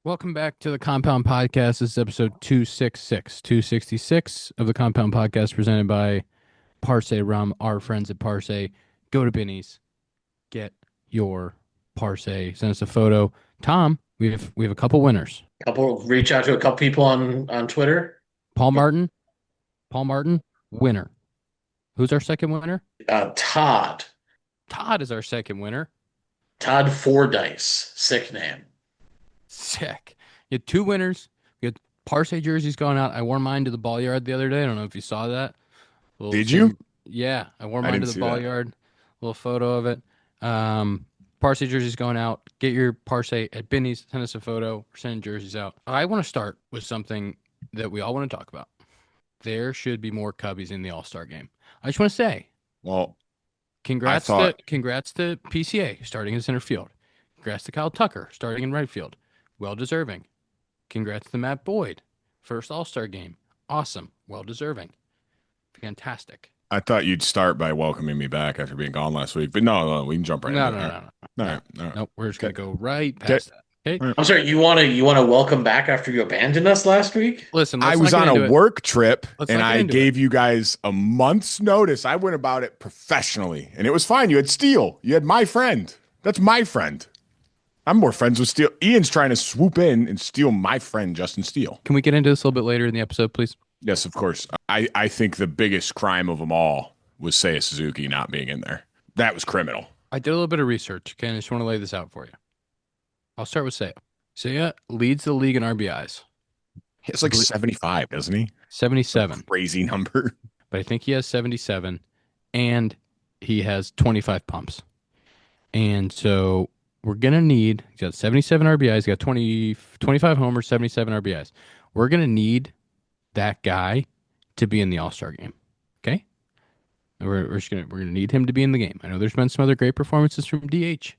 Welcome back to the Compound Podcast. This is episode 266 of the Compound Podcast presented by Parse Rum, our friends at Parse. Go to Binny's, get your Parse. Send us a photo. Tom, we have a couple winners. Reach out to a couple people on Twitter. Paul Martin, winner. Who's our second winner? Todd Todd is our second winner. Todd Fordyce, sick name. Sick. You had two winners. We had Parse jerseys going out. I wore mine to the ball yard the other day. I don't know if you saw that. Did you? Yeah, I wore I mine to didn't the see ball that. yard. Little photo of it. Parse jerseys going out. Get your Parse at Binny's. Send us a photo. We're sending jerseys out. I want to start with something that we all want to talk about. There should be more Cubbies in the All-Star game. I just want to say, Well, congrats thought- to PCA starting in center field. Congrats to Kyle Tucker starting in right field. Well deserving. Congrats to Matt Boyd. First All-Star game. Awesome. Well deserving. Fantastic. I thought you'd start by welcoming me back after being gone last week, but no, we can jump right No, into no, it. no, no. All right. All right. Nope, we're just gonna Okay. go right past that. Okay. All right. I'm sorry, you wanna welcome back after you abandoned us last week? Listen, I let's was not on get a into it. work trip Let's and not get I into gave you guys a month's notice. I went about it professionally and it was fine. You had Steele. You had my friend. That's my friend. I'm more friends with Steele. Ian's trying to swoop in and steal my friend, Justin Steele. Can we get into this a little bit later in the episode, please? Yes, of course. I think the biggest crime of them all was Seiya Suzuki not being in there. That was criminal. I did a little bit of research. Okay, I just want to lay this out for you. I'll start with Seiya. Seiya leads the league in RBIs, He has like 75, doesn't he? 77. Crazy number. But I think he has 77, and he has 25 pumps. And so we're going to need, he's got 77 RBIs, he's got 25 homers, 77 RBIs. We're going to need that guy to be in the All-Star game. Okay? And we're gonna need him to be in the game. I know there's been some other great performances from DH.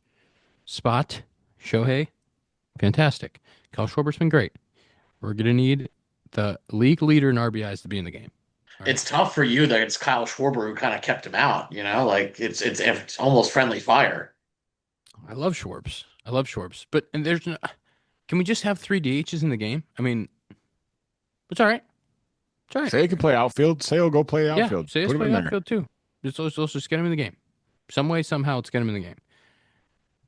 Spot, Shohei, fantastic. Kyle Schwarber's been great. We're going to need the league leader in RBIs to be in the game. All right? It's tough for you that it's Kyle Schwarber who kind of kept him out, Like it's almost friendly fire. I love Schwarbs. But and there's no, can we just have three DHs in the game? I mean, it's all right. It's all right. Say he can play outfield. Say he'll go play Yeah, outfield. say let's Put him play in there. outfield too. Let's just get him in the game. Some way, somehow, let's get him in the game.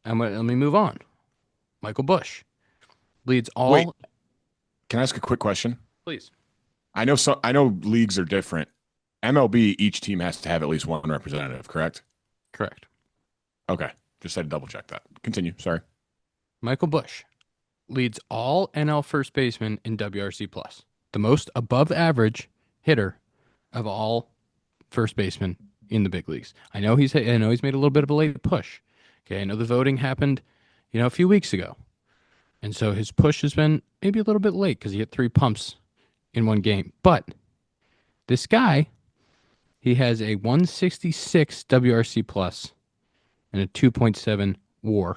And let me move on. Michael Bush leads all. Wait. Can I ask a quick question? Please. I know leagues are different. MLB, each team has to have at least one representative, correct? Correct. Okay. Just had to double check that. Continue. Sorry. Michael Bush leads all NL first basemen in WRC plus, the most above average hitter of all first basemen in the big leagues. I know he's made a little bit of a late push. Okay, I know the voting happened, a few weeks ago, and so his push has been maybe a little bit late because he hit 3 pumps in one game. But this guy, he has a 166 WRC plus and a 2.7 WAR.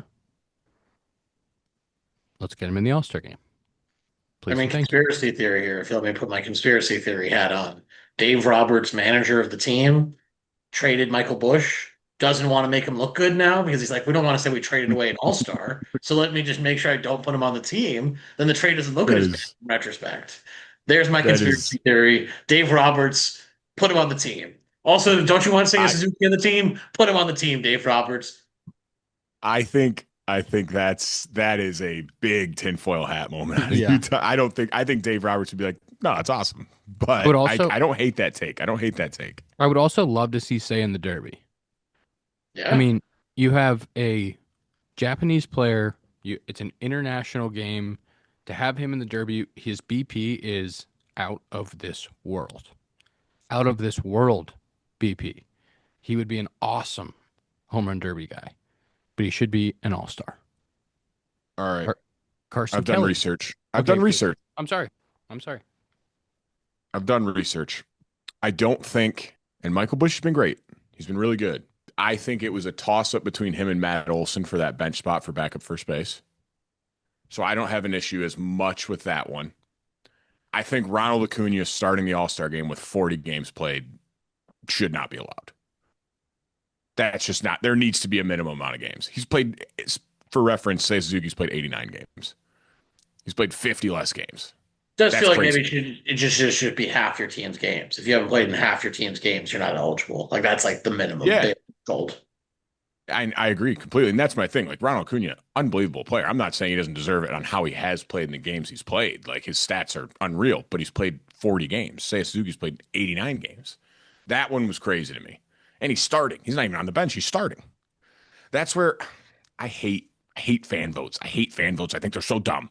Let's get him in the All-Star game. Please, thank you. Conspiracy theory here. I feel like I put my conspiracy theory hat on. Dave Roberts, manager of the team, traded Michael Bush. Doesn't want to make him look good now because he's like, we don't want to say we traded away an all-star. So let me just make sure I don't put him on the team. Then the trade doesn't look That as is- bad in retrospect. There's my That conspiracy theory. Dave Roberts, put him on the team. Also, don't you want Seiya Suzuki on the team? Put him on the team, Dave Roberts. I think that is a big tinfoil hat moment. Yeah. I think Dave Roberts would be like, no, it's awesome. But But also- I don't hate that take. I would also love to see Say in the Derby. Yeah. I mean, you have a Japanese player. It's an international game. To have him in the Derby, his BP is out of this world. Out of this world BP. He would be an awesome home run derby guy, but he should be an all-star. All right. Carson I've done Kelly. research. I've Okay, done please. research. I'm sorry. I've done research. I don't think, and Michael Bush has been great. He's been really good. I think it was a toss-up between him and Matt Olson for that bench spot for backup first base. So I don't have an issue as much with that one. I think Ronald Acuna starting the All-Star game with 40 games played should not be allowed. That's just not. There needs to be a minimum amount of games. He's played, for reference, say Suzuki's played 89 games. He's played 50 less games. Does That's feel like crazy. maybe it just should be half your team's games. If you haven't played in half your team's games, you're not eligible. Like that's like the minimum Yeah, gold. I agree completely. And that's my thing. Like Ronald Acuna, unbelievable player. I'm not saying he doesn't deserve it on how he has played in the games he's played. Like his stats are unreal, but he's played 40 games. Seiya Suzuki's played 89 games. That one was crazy to me. And he's starting. He's not even on the bench. He's starting. That's where I hate fan votes. I hate fan votes. I think they're so dumb.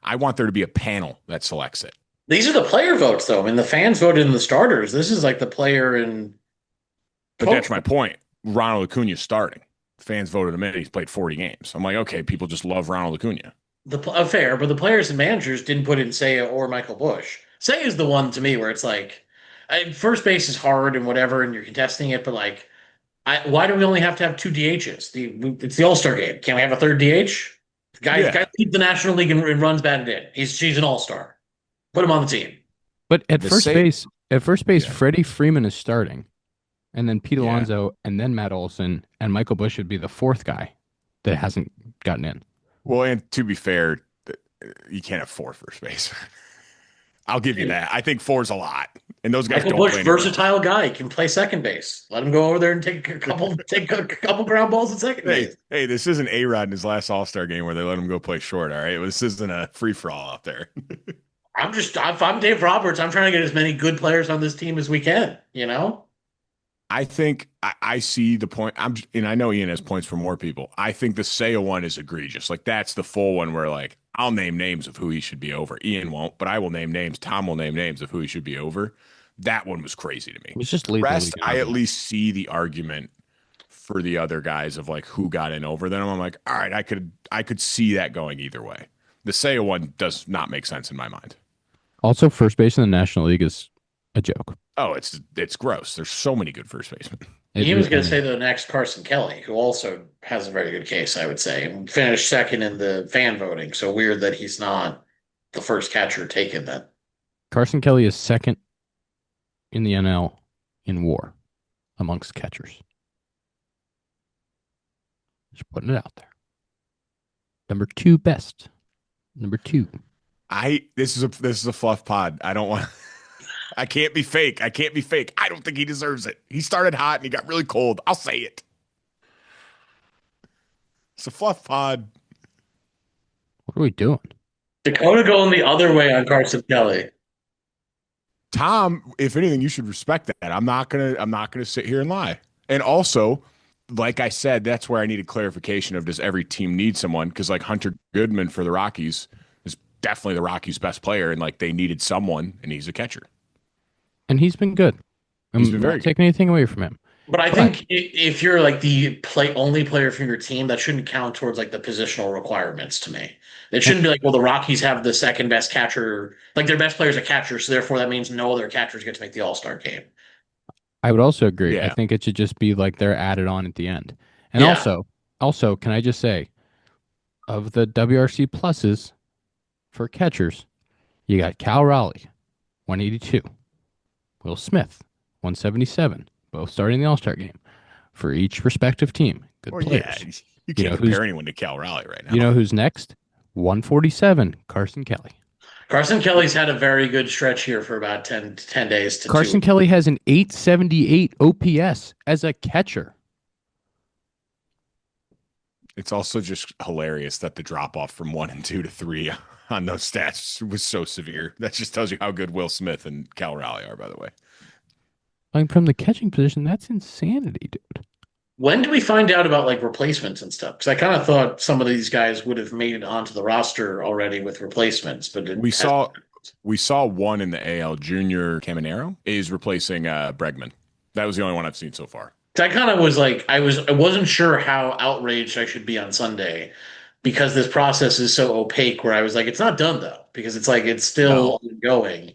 I want there to be a panel that selects it. These are the player votes, though. I mean, the fans voted in the starters. This is like the player and But coach. that's my point. Ronald Acuna's starting. Fans voted him in. He's played 40 games. I'm like, okay, people just love Ronald Acuna. Fair, but the players and managers didn't put in Seiya or Michael Bush. Seiya is the one to me where it's like, first base is hard and whatever, and you're contesting it, but like, why do we only have to have two DHs? It's the All Star game. Can't we have a third DH? Guy Yeah. leads the National League and runs batted in. She's an All Star. Put him on the team. But at The first same- base, Yeah. Freddie Freeman is starting, and then Pete Yeah. Alonso, and then Matt Olson, and Michael Bush should be the fourth guy that hasn't gotten in. Well, and to be fair, you can't have four first base. I'll give you that. I think four's a lot. And those guys Michael don't Bush, play anymore. versatile guy, can play second base. Let him go over there and take a couple ground balls at second Hey, base. hey, this isn't A-Rod in his last All-Star game where they let him go play short, all right? This isn't a free-for-all out there. If I'm Dave Roberts, I'm trying to get as many good players on this team as we can, you know? I think I see the point. And I know Ian has points for more people. I think the Seiya one is egregious. Like that's the full one where like I'll name names of who he should be over. Ian won't, but I will name names. Tom will name names of who he should be over. That one was crazy to me. It's just The lead the rest, league I at argument. least see the argument for the other guys of like who got in over them. I'm like, all right, I could see that going either way. The Seiya one does not make sense in my mind. Also, first base in the National League is a joke. Oh, it's gross. There's so many good first basemen. He was going to say the next Carson Kelly, who also has a very good case, I would say, and finished second in the fan voting. So weird that he's not the first catcher taken then. Carson Kelly is second in the NL in WAR amongst catchers. Just putting it out there. Number 2 best. Number 2. This is a fluff pod. I don't want. I can't be fake. I can't be fake. I don't think he deserves it. He started hot and he got really cold. I'll say it. It's a fluff pod. What are we doing? Dakota going the other way on Carson Kelly. Tom, if anything, you should respect that. I'm not gonna sit here and lie. And also, like I said, that's where I needed clarification of does every team need someone? Because like Hunter Goodman for the Rockies is definitely the Rockies' best player, and like they needed someone, and he's a catcher. And he's been good. He's been very not taking anything away from him. But I think if you're like the only player from your team, that shouldn't count towards like the positional requirements to me. It shouldn't be like, well, the Rockies have the second best catcher, like their best player is a catcher, so therefore that means no other catchers get to make the All-Star game. I would also agree. Yeah. I think it should just be like they're added on at the end. And Yeah. also, can I just say, of the WRC pluses for catchers, you got Cal Raleigh, 182. Will Smith, 177. Both starting the All-Star game for each respective team. Good Well, players. yeah, you can't know, compare anyone to Cal Raleigh right now. You know who's next? 147. Carson Kelly. Carson Kelly's had a very good stretch here for about 10 days to Carson 2. Kelly has an 878 OPS as a catcher. It's also just hilarious that the drop off from 1 and 2 to 3 on those stats was so severe. That just tells you how good Will Smith and Cal Raleigh are, by the way. Like from the catching position, that's insanity, dude. When do we find out about like replacements and stuff? Because I kind of thought some of these guys would have made it onto the roster already with replacements, but We saw one in the AL. Junior Caminero is replacing Bregman. That was the only one I've seen so far. I kind of was like, I wasn't sure how outraged I should be on Sunday because this process is so opaque. Where I was like, it's not done though, because it's like it's still ongoing.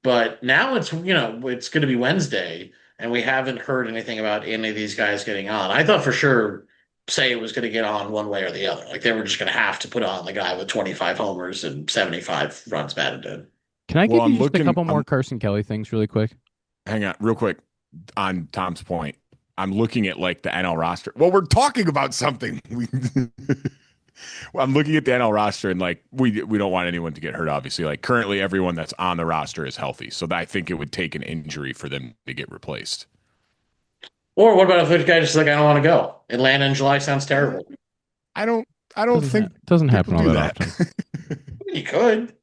But now it's it's going to be Wednesday, and we haven't heard anything about any of these guys getting on. I thought for sure say it was going to get on one way or the other. Like they were just going to have to put on the guy with 25 homers and 75 runs batted in. Can I give Well, you I'm just a looking- couple more I'm- Carson Kelly things really quick? Hang on, real quick on Tom's point. I'm looking at like the NL roster. Well, we're talking about something. Well, I'm looking at the NL roster and like we don't want anyone to get hurt, obviously. Like currently everyone that's on the roster is healthy. So I think it would take an injury for them to get replaced. Or what about if the guy just like, I don't want to go? Atlanta in July sounds Uh, terrible. I don't think Doesn't people happen all do that that. often. You could.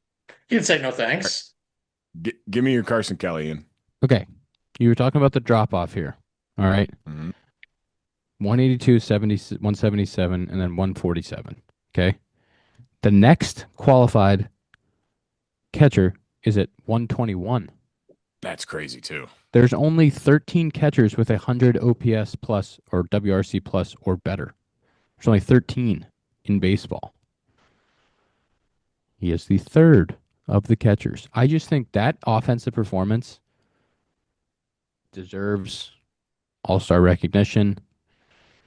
You'd say no thanks. Give me your Carson Kelly in. Okay. You were talking about the drop off here. All right. Mhm. 182, 70, 177, and then 147. Okay. The next qualified catcher is at 121. That's crazy too. There's only 13 catchers with 100 OPS plus or WRC plus or better. There's only 13 in baseball. He is the third of the catchers. I just think that offensive performance deserves all-star recognition.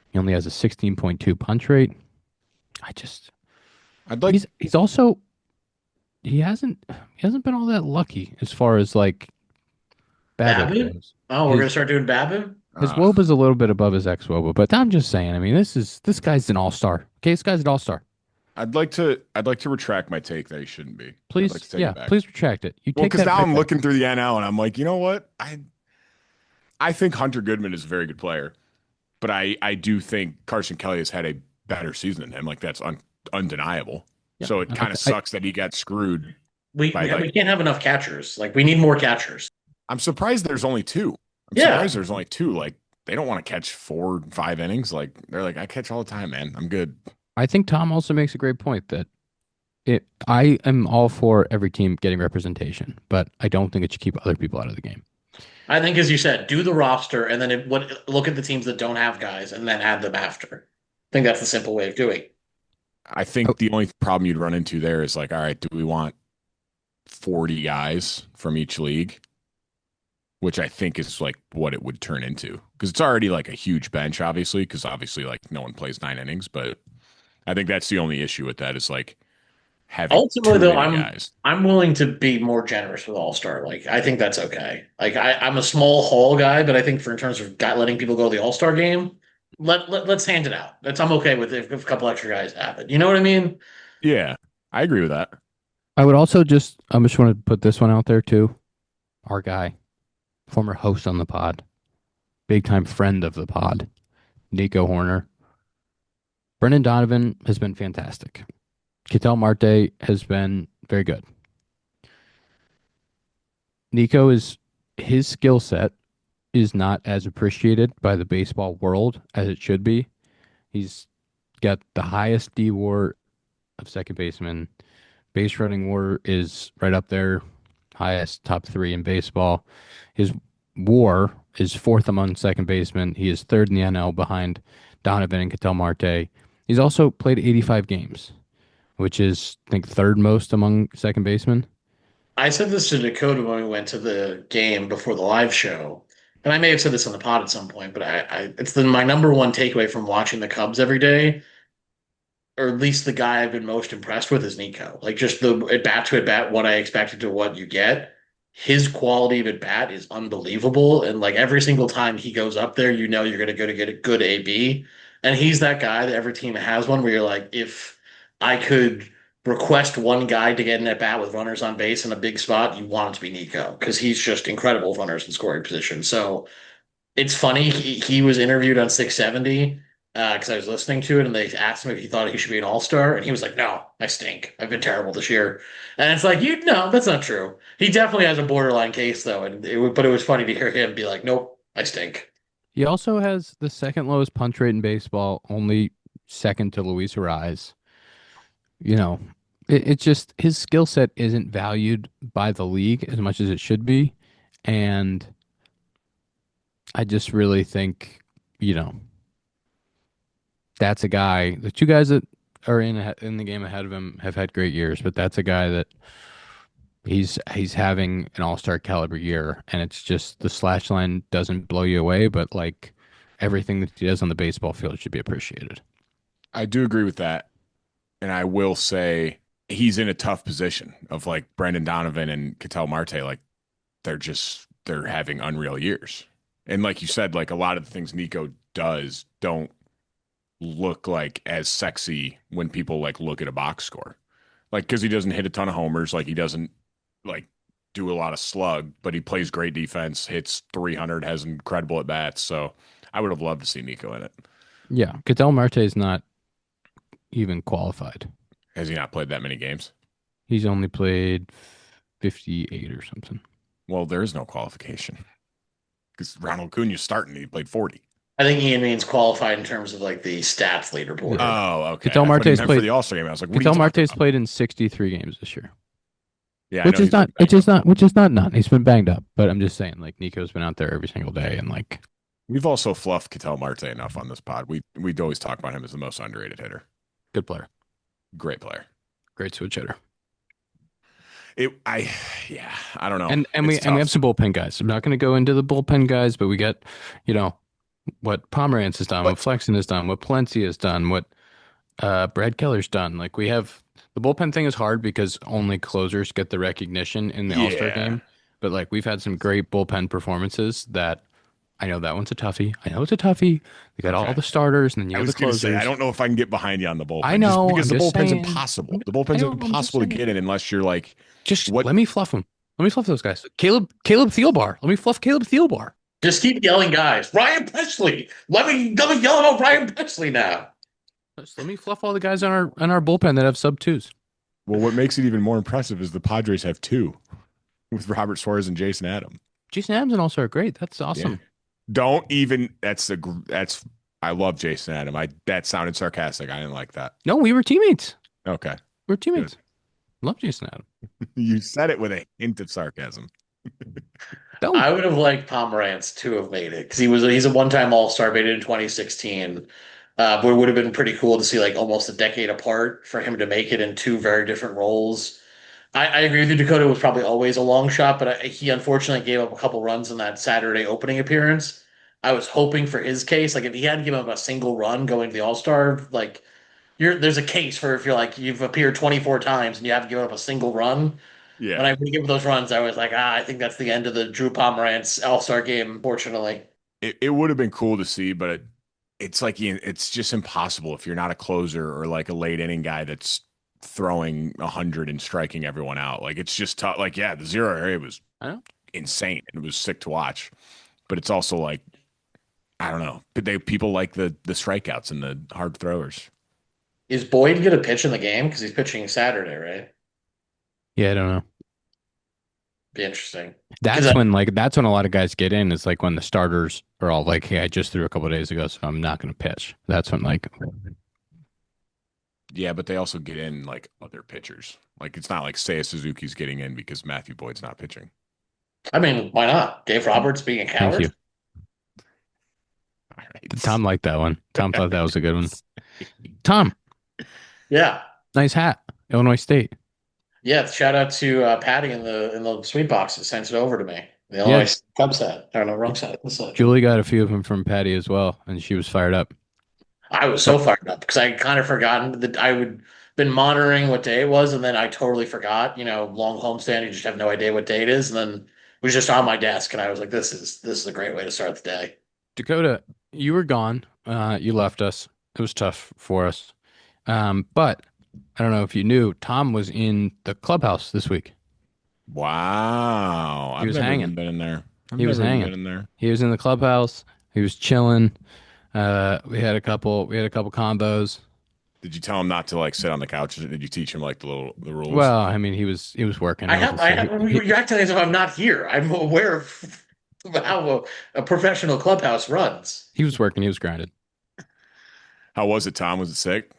He only has a 16.2 punch rate. I just I'd like he's also he hasn't been all that lucky as far as like BABIP Babbitt? goes. Oh, we're gonna His start doing Babbitt? his uh, WOBA is a little bit above his ex WOBA, but I'm just saying. I mean, this guy's an all-star. Okay, this guy's an all-star. I'd like to retract my take that he shouldn't be. I'd like Please, to take yeah, it back. please retract it. You Well, take because that now pick I'm back. looking through the NL and I'm like, you know what? I think Hunter Goodman is a very good player, but I do think Carson Kelly has had a better season than him. Like that's undeniable. Yeah, So it kind of sucks that he got screwed We, by we like. we can't have enough catchers. Like we need more catchers. I'm surprised there's only two. I'm Yeah. surprised there's only two. Like they don't want to catch 4 5 innings. Like they're like, I catch all the time, man. I'm good. I think Tom also makes a great point that I am all for every team getting representation, but I don't think it should keep other people out of the game. I think, as you said, do the roster and then look at the teams that don't have guys and then add them after. I think that's the simple way of doing it. I Oh, think the only problem you'd run into there is like, all right, do we want 40 guys from each league? Which I think is like what it would turn into because it's already like a huge bench, obviously, because obviously like no one plays 9 innings, but I think that's the only issue with that is like having Ultimately, too though, many guys. I'm willing to be more generous with All Star. Like I think that's okay. Like I'm a small hall guy, but I think for in terms of letting people go to the All Star game, let's hand it out. That's I'm okay with if a couple extra guys have it. You know what I mean? Yeah, I agree with that. I would also I just want to put this one out there too. Our guy, former host on the pod, big time friend of the pod, Nico Horner. Brendan Donovan has been fantastic. Ketel Marte has been very good. Nico is his skill set is not as appreciated by the baseball world as it should be. He's got the highest D WAR of second baseman. Base running WAR is right up there, highest top three in baseball. His WAR is fourth among second basemen. He is third in the NL behind Donovan and Ketel Marte. He's also played 85 games, which is I think third most among second basemen. I said this to Dakota when we went to the game before the live show, and I may have said this on the pod at some point, but it's my number one takeaway from watching the Cubs every day, or at least the guy I've been most impressed with is Nico. Like just the at bat to at bat, what I expected to what you get. His quality of at bat is unbelievable, and like every single time he goes up there, you know you're going to go to get a good AB, and he's that guy that every team has one where you're like, if I could request one guy to get in at bat with runners on base in a big spot, you want it to be Nico because he's just incredible with runners in scoring position. So it's funny. He was interviewed on 670 because I was listening to it, and they asked him if he thought he should be an all-star, and he was like, "No, I stink. I've been terrible this year." And it's like, you no, that's not true. He definitely has a borderline case though, but it was funny to hear him be like, "Nope, I stink." He also has the second lowest punch rate in baseball, only second to Luis Ariz. You know, it's just his skill set isn't valued by the league as much as it should be. And I just really think, you know, that's a guy. The two guys that are in the game ahead of him have had great years, but that's a guy that he's having an all-star caliber year, and it's just the slash line doesn't blow you away, but like everything that he does on the baseball field should be appreciated. I do agree with that. And I will say he's in a tough position of like Brendan Donovan and Ketel Marte. Like they're having unreal years. And like you said, like a lot of the things Nico does don't look like as sexy when people like look at a box score. Like, because he doesn't hit a ton of homers, like he doesn't like do a lot of slug, but he plays great defense, hits 300, has incredible at bats. So I would have loved to see Nico in it. Yeah, Ketel Marte is not even qualified. Has he not played that many games? He's only played 58 or something. Well, there is no qualification because Ronald Acuna's starting. He played 40. I think Ian means qualified in terms of like the stats leaderboard. Oh, okay. Ketel I thought he Marte's meant played for the All-Star game. I was like, what are you Ketel talking Marte's about? played in 63 games this year. Yeah, Which I know is he's been not banged up. which is not none. He's been banged up, but I'm just saying, like Nico's been out there every single day, and like We've also fluffed Ketel Marte enough on this pod. We'd always talk about him as the most underrated hitter. good player, Great player. great switch hitter, I don't know. and we It's and we tough. have some bullpen guys. I'm not going to go into the bullpen guys, but we get, you know, what Pomerantz has done, what But Flexen has done, what Palencia has done, what Brad Keller's done. Like we have the bullpen thing is hard because only closers get the recognition in the All-Star yeah, game. But like we've had some great bullpen performances that I know that one's a toughie. I know it's a toughie. They got all okay. the starters and then you I have the was going to say, I closers. don't know if I can get behind you on the I bullpen just know. because I'm the just bullpen's saying. impossible. The I bullpen's know. I'm just impossible to get saying. in unless you're like, Just what? let me fluff them. Let me fluff those guys. Caleb Thielbar. Let me fluff Caleb Thielbar. Just keep yelling, guys. Ryan Presley. Let me yell about Ryan Presley now. Just let me fluff all the guys on our bullpen that have sub twos. Well, what makes it even more impressive is the Padres have two with Robert Suarez and Jason Adam. Jason Adams and also are great. That's Yeah. awesome. Don't even. That's. I love Jason Adam. That sounded sarcastic. I didn't like that. No, we were teammates. Okay, We were teammates. Love Jason Adams. you said it with a hint of sarcasm. Don't. I would have liked Pomerantz to have made it because he's a one-time All-Star, made it in 2016. But it would have been pretty cool to see like almost a decade apart for him to make it in two very different roles. I agree with you. Dakota was probably always a long shot, but he unfortunately gave up a couple runs in that Saturday opening appearance. I was hoping for his case, like if he hadn't given up a single run going to the All-Star, like there's a case for if you're like you've appeared 24 times and you haven't given up a single run. When Yeah, I give those runs, I was like, I think that's the end of the Drew Pomerantz All-Star game, unfortunately. it would have been cool to see, but it's like it's just impossible if you're not a closer or like a late inning guy that's throwing 100 and striking everyone out. Like it's just tough. Like yeah, the zero area was I know. insane and it was sick to watch, but it's also like I don't know. But people like the strikeouts and the hard throwers. Is Boyd going to pitch in the game? Because he's pitching Saturday, right? Yeah, I don't know. Be interesting. Because That's when a lot of guys get in. It's like when the starters are all like, "Hey, I just threw a couple of days ago, so I'm not going to pitch." That's when like Yeah, but they also get in like other pitchers. Like it's not like Seiya Suzuki's getting in because Matthew Boyd's not pitching. I mean, why not? Dave Roberts being a thank you. coward? All right. Tom liked that one. Tom thought that was a good one. Tom, Yeah. nice hat. Illinois State. Yeah. Shout out to Patty in the sweet box that sent it over to me. The Yeah. Illinois Cubs hat. Or no, wrong side. This side. Julie got a few of them from Patty as well, and she was fired up. I was so fired up because I kind of forgotten that I would been monitoring what day it was, and then I totally forgot. Long homestand, you just have no idea what day it is, and then it was just on my desk, and I was like, "This is a great way to start the day." Dakota, you were gone. You left us. It was tough for us. But I don't know if you knew, Tom was in the clubhouse this week. Wow. He was I've never hanging. even been in there. I've He was never even hanging. been in there. He was in the clubhouse. He was chilling. We had a couple combos. Did you tell him not to like sit on the couch? Did you teach him like the rules? Well, I mean, he was working. I It was have, just I like have. You're acting as if I'm not here. I'm aware of how a professional clubhouse runs. he was working. He was grounded. How was it, Tom? Was it sick?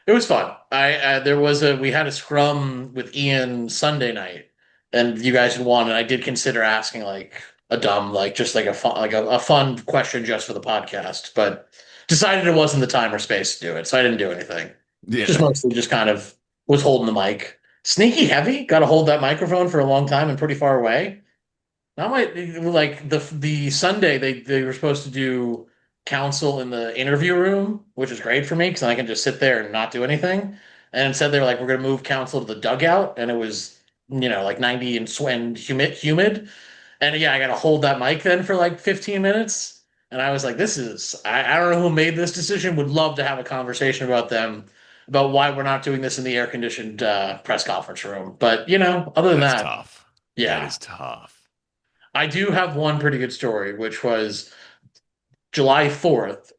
It was fun. We had a scrum with Ian Sunday night, and you guys had won, and I did consider asking like a dumb, like just like a fun, like a fun question just for the podcast, but decided it wasn't the time or space to do it, so I didn't do anything. Just Yeah. mostly just kind of was holding the mic. Sneaky heavy, got to hold that microphone for a long time and pretty far away. Now my like the Sunday they were supposed to do counsel in the interview room, which is great for me because I can just sit there and not do anything. And instead they were like, we're gonna move counsel to the dugout, and it was like 90 and humid. And yeah, I got to hold that mic then for like 15 minutes. And I was like, I don't know who made this decision. Would love to have a conversation about them, about why we're not doing this in the air conditioned press conference room. But, other than That's that, tough. That yeah. is tough. I do have one pretty good story, which was July 4th.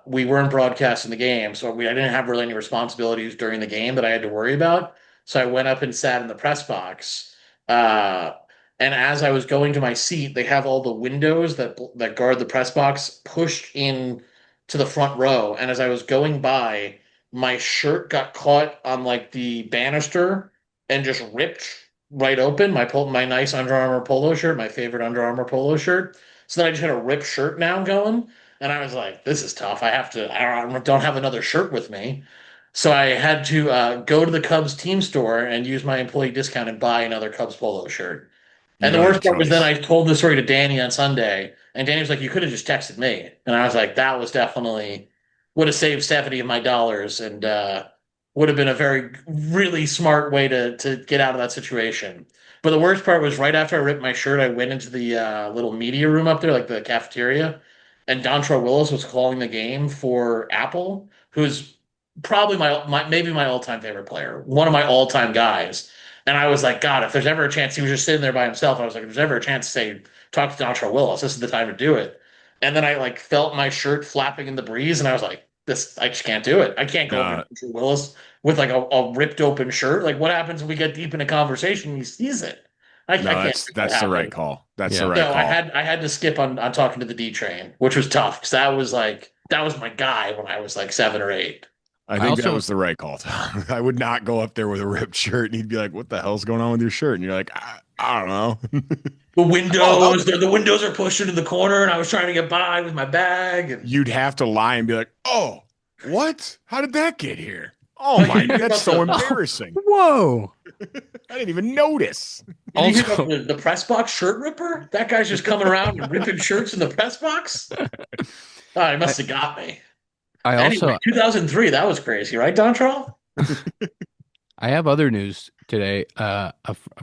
We weren't broadcasting the game, so I didn't have really any responsibilities during the game that I had to worry about. So I went up and sat in the press box. Uh, and as I was going to my seat, they have all the windows that guard the press box pushed in to the front row. And as I was going by, my shirt got caught on like the banister and just ripped right open. My nice Under Armour polo shirt, my favorite Under Armour polo shirt. So then I just had a ripped shirt now going. And I was like, this is tough. I don't have another shirt with me. So I had to go to the Cubs team store and use my employee discount and buy another Cubs polo shirt. You And the don't have a worst part was then choice. I told the story to Danny on Sunday, and Danny was like, "You could have just texted me." And I was like, "That was definitely would have saved 70 of my dollars and would have been a very really smart way to get out of that situation." But the worst part was right after I ripped my shirt, I went into the little media room up there, like the cafeteria, and Dontrell Willis was calling the game for Apple, who's probably maybe my all-time favorite player, one of my all-time guys. And I was like, God, if there's ever a chance, he was just sitting there by himself. I was like, if there's ever a chance to say, talk to Dontrell Willis, this is the time to do it. And then I like felt my shirt flapping in the breeze, and I was like, I just can't do it. I can't go up to No, Dontrell Willis with like a ripped open shirt. Like, what happens if we get deep in a conversation and he sees it? I no, can't that's make that that's the right happen. call. That's the Yeah. right So I call. had I had to skip on talking to the D train, which was tough because that was my guy when I was like 7 or 8. I I think that also was the right call, Tom. I would not go up there with a ripped shirt and he'd be like, "What the hell's going on with your shirt?" And you're like, "I don't know." The Oh, windows, the windows are pushed into the corner, and I was trying to get by with my bag. And you'd have to lie and be like, "Oh, what? How did that get here? Oh like, my, you hear that's about so the oh, embarrassing. whoa. I didn't even notice." did you hear about Also, the press box shirt ripper? That guy's just coming around and ripping shirts in the press box. Oh, he I, must have got me. I Anyway, also 2003, that was crazy, right, Dontrell? I have other news today. A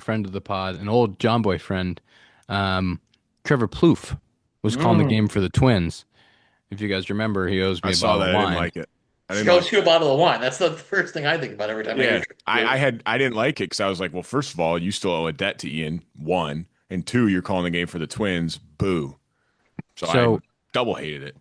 friend of the pod, an old John Boy friend, um, Trevor Plouffe, was calling the game Mm. for the Twins. If you guys remember, he owes I me a saw bottle that. of I didn't wine. like it. I didn't Shows like you a that. bottle of wine. That's the first thing I think about every time I hear Yeah, I Trevor. I didn't like it because I was like, well, first of all, you still owe a debt to Ian, one, and two, you're calling the game for the Twins. Boo. So I So double hated it.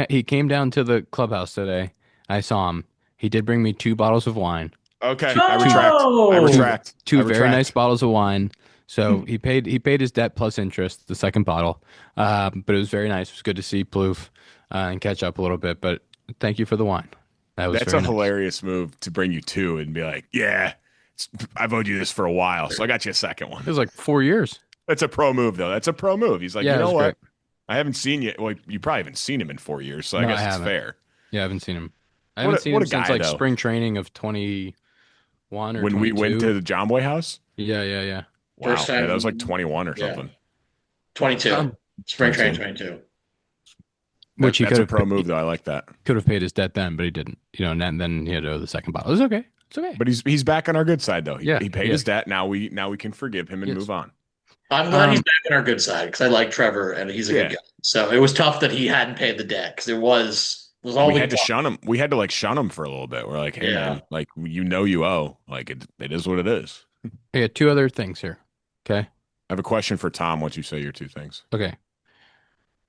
he came down to the clubhouse today. I saw him. He did bring me two bottles of wine. Okay, Two I two retract. I two Oh, retract. I two very nice retract. bottles of wine. So he paid his debt plus interest, the second bottle. But it was very nice. It was good to see Plouffe and catch up a little bit. But thank you for the wine. That was That's very a nice. hilarious move to bring you two and be like, yeah, I've owed you this for a while, so I got you a second It one. was like 4 years. That's a pro move, though. That's a pro move. He's like, you Yeah, it know was what? great. I haven't seen you. Well, you probably haven't seen him in 4 years, so I No, I guess it's haven't. fair. Yeah, I haven't seen him. I haven't seen What him a since guy, like though. spring training of 21 or When we went 22. to the John Boy house, Yeah, yeah, yeah. first wow, yeah, that was like time. 21 or Yeah, something. 22. Um, Spring training 22. 22. which he That's could a have pro move, though. I like that. could have paid his debt then, but he didn't. And then he had to owe the second bottle. It's okay. It's okay. But he's back on our good side, though. Yeah, He paid his yes, debt. Now we can forgive him and yes. move on. I'm glad he's Um, back on our good side because I like Trevor and he's a good Yeah, guy. So it was tough that he hadn't paid the debt because it was all we we had could to talk. shun him. We had to like shun him for a little bit. We're like, hey Yeah. man, like you owe. Like it is what it is. I got two other things here. Okay. I have a question for Tom once you say your two things. Okay.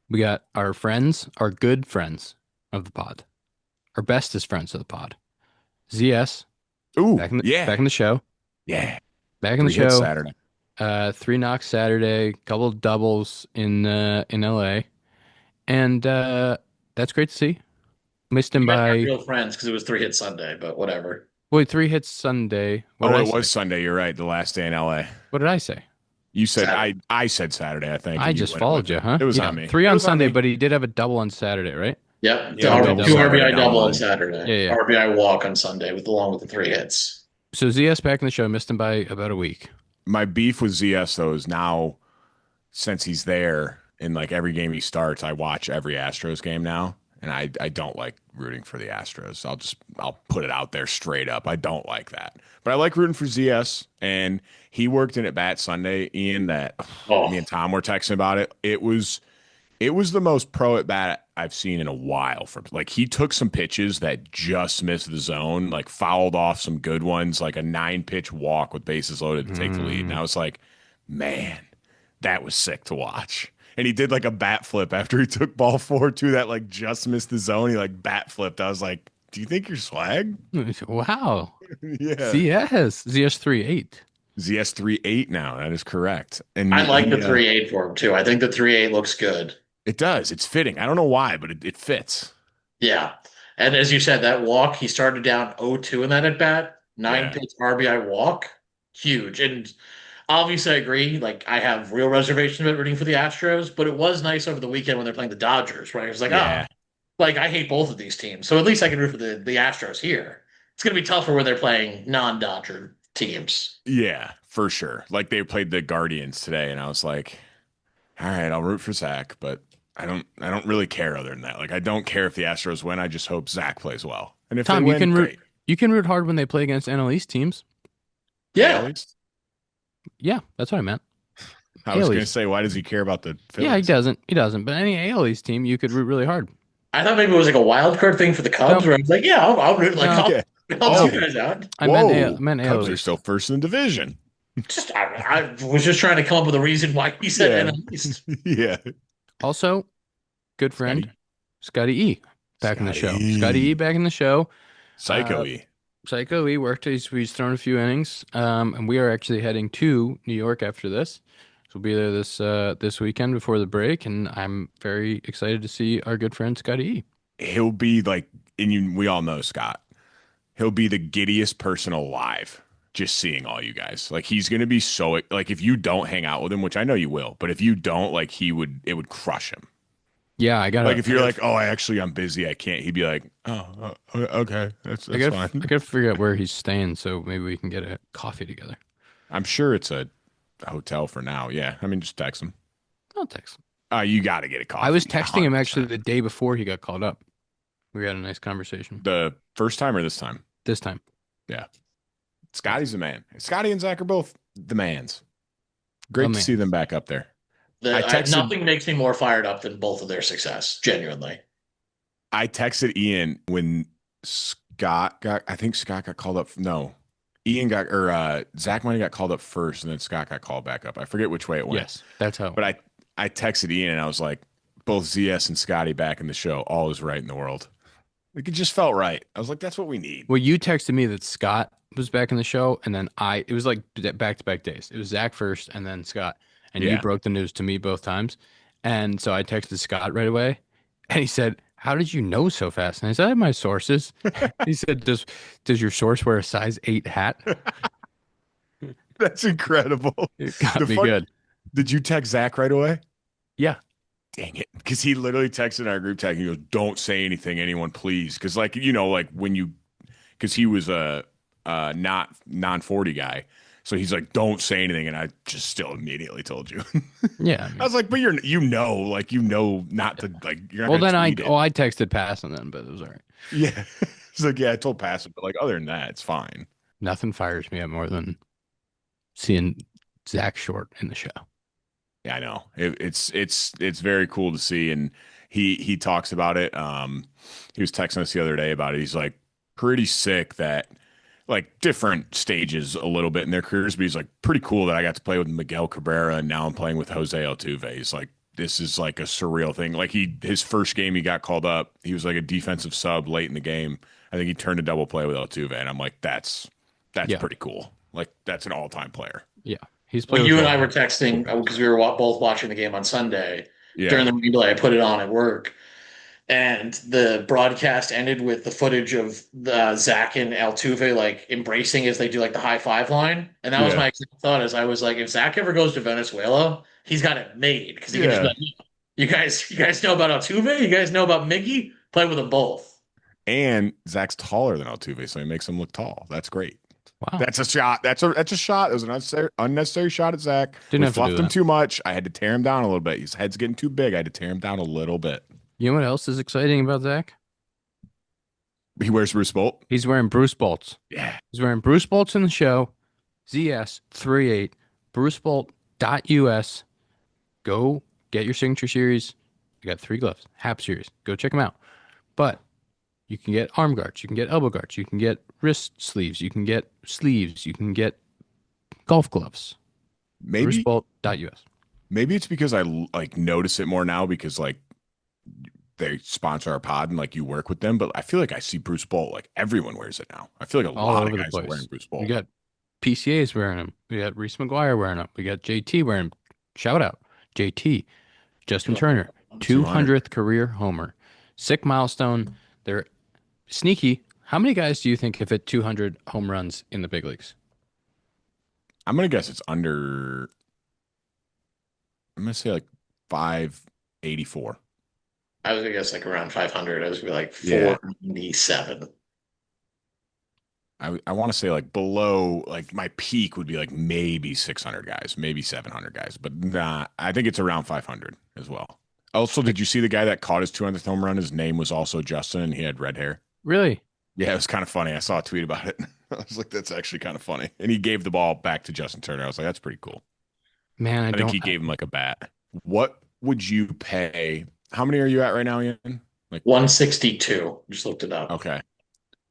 We got our friends, our good friends of the pod, our bestest friends of the pod. ZS Ooh, back in the yeah, back in the show. yeah. Back in the 3 hits show. Saturday. 3 knocks Saturday, couple of doubles in LA. And that's great to see. Missed him You guys aren't by real friends because it was 3 hit Sunday, but whatever. wait, 3 hits Sunday. What did Oh, I it say? was Sunday. You're right. The last day in LA. What did I say? You said Saturday. I said Saturday, I think, I and you just went followed with you, it. huh? It was Yeah, on me. three It on was on Sunday, me. but he did have a double on Saturday, right? Yep. Yeah, the double Two Saturday RBI double on doubleheader. Saturday. Yeah, yeah. RBI walk on Sunday along with the 3 hits. So ZS back in the show, missed him by about a week. My beef with ZS though is now since he's there in like every game he starts, I watch every Astros game now, and I don't like rooting for the Astros. I'll put it out there straight up. I don't like that, but I like rooting for ZS, and he worked in at bat Sunday. Ian, that me Oh, and Tom were texting about it. It was the most pro at bat I've seen in a while. From like he took some pitches that just missed the zone, like fouled off some good ones, like a 9-pitch walk with bases loaded to take the lead. And Mm. I was like, man, that was sick to watch. And he did like a bat flip after he took ball 4-2 that like just missed the zone. He like bat flipped. I was like, do you think you're swag? Wow. Yeah. ZS38. ZS38 now. That is correct. And I like he, the 3.8 for him too. I think the 3.8 looks good. it does. It's fitting. I don't know why, but it fits. Yeah. And as you said, that walk, he started down 0-2 in that at bat, nine Yeah. pitch RBI walk, huge. And obviously, I agree. Like, I have real reservations about rooting for the Astros, but it was nice over the weekend when they're playing the Dodgers, right? It was like, Yeah. like I hate both of these teams. So at least I can root for the Astros here. It's going to be tougher when they're playing non-Dodger teams. Yeah, for sure. Like they played the Guardians today, and I was like, all right, I'll root for Zach, but I don't really care other than that. Like I don't care if the Astros win. I just hope Zach plays well. And if they Tom, win, great. you can root hard when they play against NL East teams. AL Yeah. East? Yeah, that's what I meant. I was AL going to East. say, why does he care about the Yeah, he Phillies? doesn't. He doesn't. But any AL East team, you could root really hard. I thought maybe it was like a wild card thing for the Cubs, No. where I was like, yeah, I'll root. Like, No. Yeah. I'll help you Oh, guys out. I whoa. meant AL Cubs are East. still first in the division. I was just trying to come up with a reason why he said Yeah. NL East. Yeah. Also, good friend, Scotty E. Back in the show. Scotty E. Scotty E. back in the show. Psycho E. Psycho E worked. He's thrown a few innings. And we are actually heading to New York after this. So we'll be there this weekend before the break, and I'm very excited to see our good friend Scotty E. He'll be like, and we all know Scott. He'll be the giddiest person alive just seeing all you guys. Like he's going to be so like if you don't hang out with him, which I know you will, but if you don't, like it would crush him. Yeah, I got Like if you're like, "Oh, I'm busy. I can't." He'd be like, "Oh, okay. That's I gotta fine." figure out where he's staying so maybe we can get a coffee together. I'm sure it's a hotel for now. Yeah. I mean, just text him. I'll text him. You got to get a coffee. I was texting him actually 100%. the day before he got called up. We had a nice conversation. The first time or this time? This time. Yeah. Scotty's the man. Scotty and Zach are both the mans. Great to see them back up there. Nothing makes me more fired up than both of their success, genuinely. I texted Ian when I think Scott got called up. No, Zach might have got called up first and then Scott got called back up. I forget which way it went. Yes, that's how. But I texted Ian and I was like, both ZS and Scotty back in the show. All is right in the world. Like it just felt right. I was like, that's what we need. Well, you texted me that Scott was back in the show, and then it was like back-to-back days. It was Zach first and then Scott. And you broke the news to me both times. And so I texted Scott right away, and he said, "How did you know so fast?" And I said, "I have my sources." He said, "Does your source wear a size 8 hat?" That's incredible. It got me good. Did you text Zach right away? Yeah. Dang it. Because he literally texted our group tag. He goes, "Don't say anything, anyone, please." Because because he was a not non-40 guy. So he's like, "Don't say anything," and I just still immediately told you. Yeah. I mean, I was like, "But you're not to like." You're not well, then tweet it. I texted Passon then, but it was all right. Yeah. He's like, "Yeah, I told Passon, but like other than that, it's fine." Nothing fires me up more than seeing Zach Short in the show. Yeah, I know. It's very cool to see, and he talks about it. He was texting us the other day about it. He's like, pretty sick that like different stages a little bit in their careers, but he's like pretty cool that I got to play with Miguel Cabrera and now I'm playing with Jose Altuve. He's like, this is like a surreal thing. Like his first game he got called up, he was like a defensive sub late in the game. I think he turned a double play with Altuve, and I'm like, that's pretty cool. Like that's an all-time player. Yeah. He's Well, played you with and all- I were texting because we were both watching the game on Sunday. Yeah. During the replay, I put it on at work, and the broadcast ended with the footage of Zach and Altuve like embracing as they do like the high five line, and that was my exact thought. As I was like, if Zach ever goes to Venezuela, he's got it made because he can just be like, you guys know about Altuve, you guys know about Miggy, play with them both. And Zach's taller than Altuve, so he makes him look tall. That's great. Wow. That's a shot. That's a shot. It was an unnecessary shot at Zach. Didn't We have to fluffed do him that. too much. I had to tear him down a little bit. His head's getting too big. I had to tear him down a little bit. You know what else is exciting about Zach? He wears Bruce Bolt. He's wearing Bruce Bolts. Yeah. He's wearing Bruce Bolts in the show. ZS38, brucebolt.us. Go get your signature series. I got 3 gloves. Happ series. Go check them out. But you can get arm guards. You can get elbow guards. You can get wrist sleeves. You can get sleeves. You can get golf gloves. Maybe Brucebolt.us. maybe it's because I like notice it more now because like they sponsor our pod and like you work with them, but I feel like I see Bruce Bolt, like everyone wears it now. I feel like a All lot of over the guys are wearing place. Bruce We Bolt. got PCAs wearing them. We got Reese McGuire wearing them. We got JT wearing them. Shout out. JT. Justin Turner. 200. 200th career homer. Sick milestone. They're sneaky. How many guys do you think have hit 200 home runs in the big leagues? I'm gonna guess it's under. I'm gonna say like 584. I was gonna guess like around 500. I was gonna be like Yeah. 497. I want to say like below, like my peak would be like maybe 600 guys, maybe 700 guys, but nah, I think it's around 500 as well. Also, did you see the guy that caught his 200th home run? His name was also Justin, and he had red hair. Really? Yeah, it was kind of funny. I saw a tweet about it. I was like, that's actually kind of funny. And he gave the ball back to Justin Turner. I was like, that's pretty cool. Man, I think he gave him like a bat. What would you pay? How many are you at right now, Ian? Like 162. Just looked it up. okay.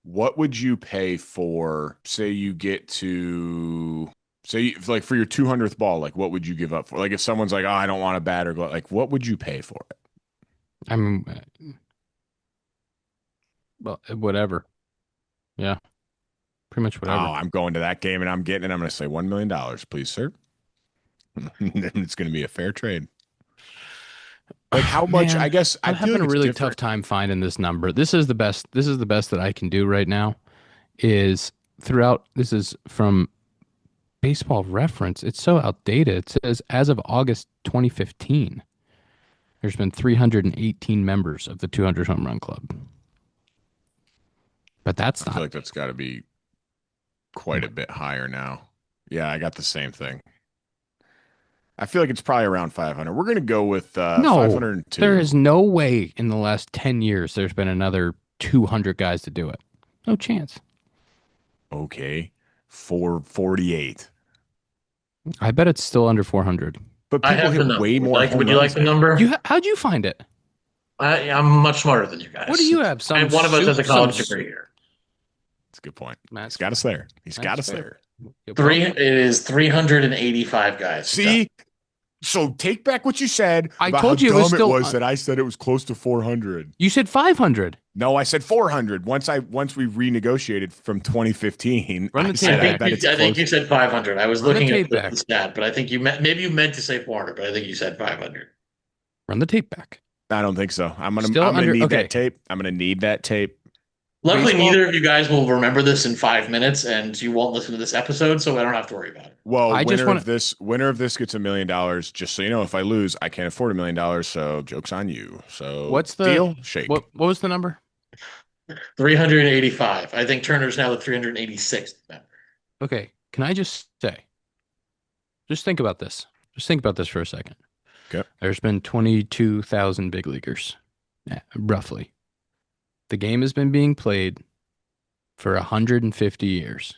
What would you pay for, say you get to, say, like for your 200th ball, like what would you give up for? Like if someone's like, oh, I don't want a bat or glove, like what would you pay for it? I mean, well, whatever. Yeah, pretty much Oh, whatever. I'm going to that game and I'm getting it. I'm going to say $1 million, please, sir. And it's going to be a fair trade. Like how much, Man, I guess, I I'm feel having like a it's really different. tough time finding this number. This is the best. This is the best that I can do right now. Is throughout. This is from Baseball Reference. It's so outdated. It says as of August 2015, there's been 318 members of the 200 home run club. But that's I feel not. like that's got to be quite a bit higher now. Yeah, I got the same thing. I feel like it's probably around 500. We're going to go with No, 502. there is no way in the last 10 years there's been another 200 guys to do it. No chance. Okay. 448. I bet it's still under 400. But I people have the hit number. way more home Would you like runs the now. number? How'd you find it? I'm much smarter than you guys. What do you have? One of us has a college some- degree here. That's a good point. Matt's- He's got us there. He's That's got us fair. there. It is 385 guys. See? So take back what you said I about told how you it was dumb still it was that I said it was close to 400. You said 500. No, I said 400. Once we renegotiated from 2015, Run the I tape said I back. bet it's I think close. you said 500. I was Run the looking tape at back. the stat, but I think maybe you meant to say 400, but I think you said 500. Run the tape back. I don't think so. I'm Still gonna under- need okay. that tape. I'm gonna need that tape. Luckily, Baseball- neither of you guys will remember this in 5 minutes, and you won't listen to this episode, so I don't have to worry about it. Well, I just winner of this gets $1 million. Just so you know, if I lose, I can't afford $1 million. So joke's on you. So What's the deal? Shake. What was the number? 385. I think Turner's now the 386th member. Okay, can I just say, just think about this. Just think about this for a second. Okay. There's been 22,000 big leaguers, roughly. The game has been being played for 150 years.